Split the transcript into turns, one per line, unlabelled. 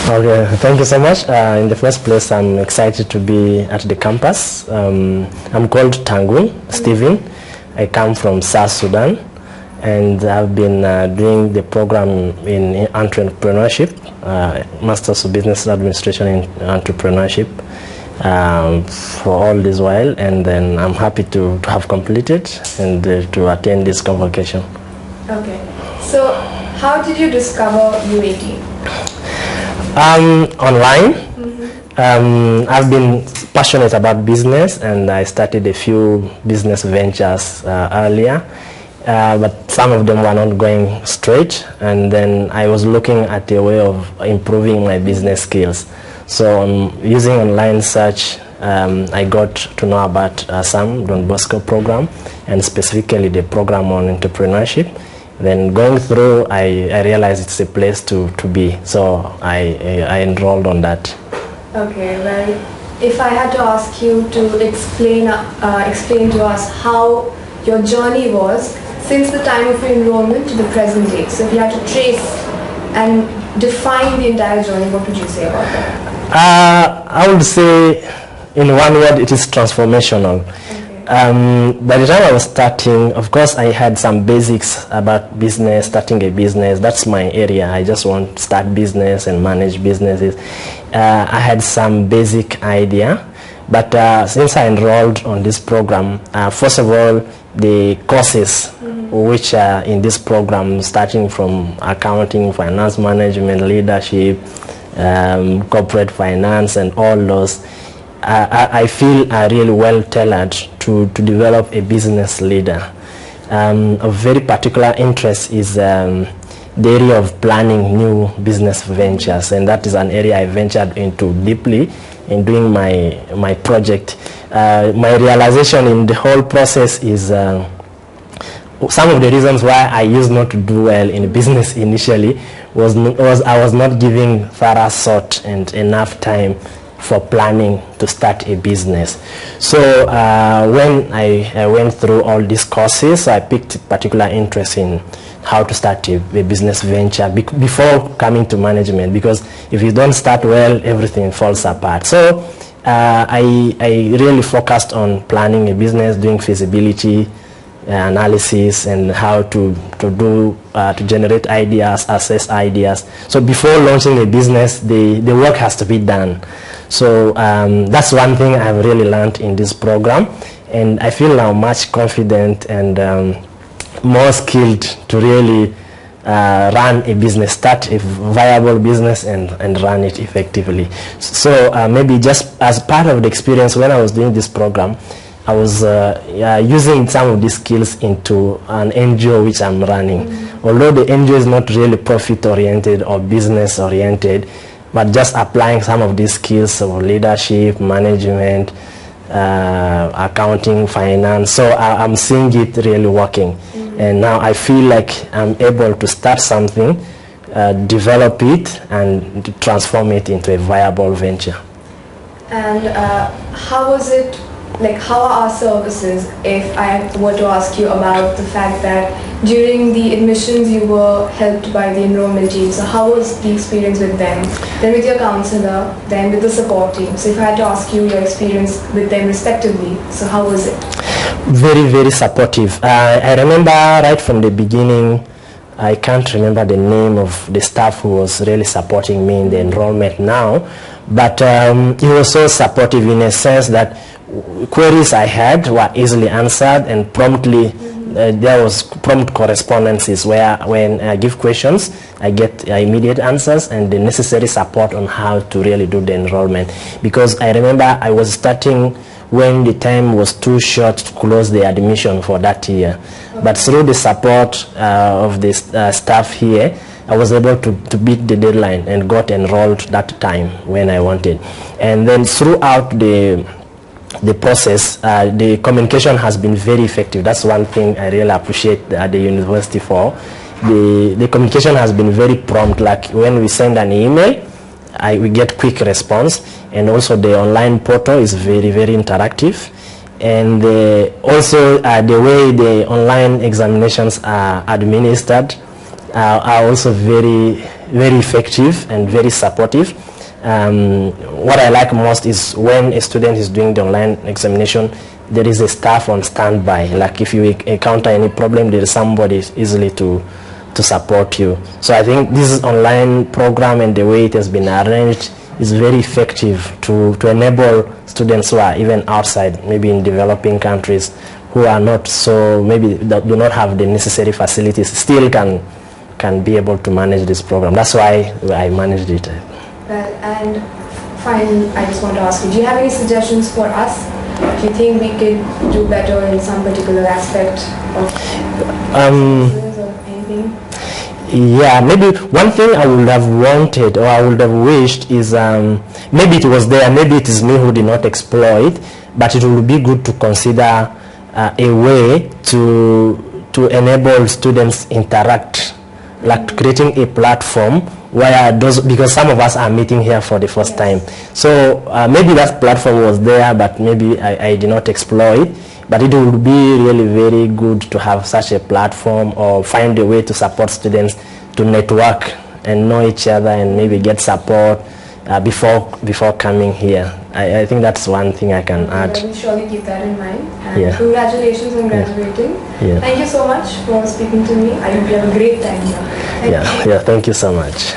Okay, thank you so much. In the first place, I'm excited to be at the campus. I'm called Tangun, Stephen. I come from South Sudan, and I've been doing the program in Entrepreneurship, Masters of Business Administration in Entrepreneurship for all this while, and then I'm happy to have completed and to attend this convocation.
Okay, so how did you discover U18?
Online. I've been passionate about business, and I started a few business ventures earlier, but some of them were not going straight, and then I was looking at a way of improving my business skills. So using online search, I got to know about some Don Bosco program, and specifically the program on entrepreneurship. Then going through, I realized it's a place to be, so I enrolled on that.
Okay, well, if I had to ask you to explain to us how your journey was since the time of your enrollment to the present date, so if you had to trace and define the entire journey, what would you say about that?
I would say, in one word, it is transformational. By the time I was starting, of course, I had some basics about business, starting a business. That's my area. I just want to start business and manage businesses. I had some basic idea, but since I enrolled on this program, first of all, the courses which are in this program, starting from accounting, finance management, leadership, corporate finance, and all those, I feel are really well tailored to develop a business leader. A very particular interest is the area of planning new business ventures, and that is an area I ventured into deeply in doing my project. My realization in the whole process is some of the reasons why I used not to do well in business initially was I was not giving thorough thought and enough time for planning to start a business. So when I went through all these courses, I picked particular interest in how to start a business venture before coming to management, because if you don't start well, everything falls apart. So I really focused on planning a business, doing feasibility analysis, and how to generate ideas, assess ideas. So before launching a business, the work has to be done. So that's one thing I've really learned in this program, and I feel now much confident and more skilled to really run a business, start a viable business and run it effectively. So maybe just as part of the experience when I was doing this program, I was using some of these skills into an NGO which I'm running. Although the NGO is not really profit-oriented or business-oriented, but just applying some of these skills of leadership, management, accounting, finance. So I'm seeing it really working. And now I feel like I'm able to start something, develop it, and transform it into a viable venture.
And how was it, like how are our services, if I were to ask you about the fact that during the admissions you were helped by the enrollment team, so how was the experience with them, then with your counselor, then with the support team? So if I had to ask you your experience with them respectively, so how was it?
Very, very supportive. I remember right from the beginning, I can't remember the name of the staff who was really supporting me in the enrollment now, but he was so supportive in a sense that queries I had were easily answered, and promptly there was prompt correspondences where when I give questions, I get immediate answers and the necessary support on how to really do the enrollment. Because I remember I was starting when the time was too short to close the admission for that year. But through the support of the staff here, I was able to beat the deadline and got enrolled that time when I wanted. And then throughout the process, the communication has been very effective. That's one thing I really appreciate at the university for. The communication has been very prompt. Like when we send an email, we get quick response, and also the online portal is very, very interactive. And also the way the online examinations are administered are also very effective and very supportive. What I like most is when a student is doing the online examination, there is a staff on standby. Like if you encounter any problem, there is somebody easily to support you. So I think this online program and the way it has been arranged is very effective to enable students who are even outside, maybe in developing countries, who are not so, maybe that do not have the necessary facilities, still can be able to manage this program. That's why I managed it.
Well, and finally, I just want to ask you, do you have any suggestions for us? Do you think we could do better in some particular aspect of or anything?
Yeah, maybe one thing I would have wanted or I would have wished is maybe it was there, maybe it is me who did not exploit, but it would be good to consider a way to enable students interact, like creating a platform where those, because some of us are meeting here for the first time. So maybe that platform was there, but maybe I did not exploit. But it would be really very good to have such a platform, or find a way to support students to network and know each other and maybe get support before coming here. I think that's one thing I can add.
I will surely keep that in mind. And
yeah.
Congratulations on graduating.
Yeah.
Thank you so much for speaking to me. I hope you have a great time here.
Yeah, thank you so much.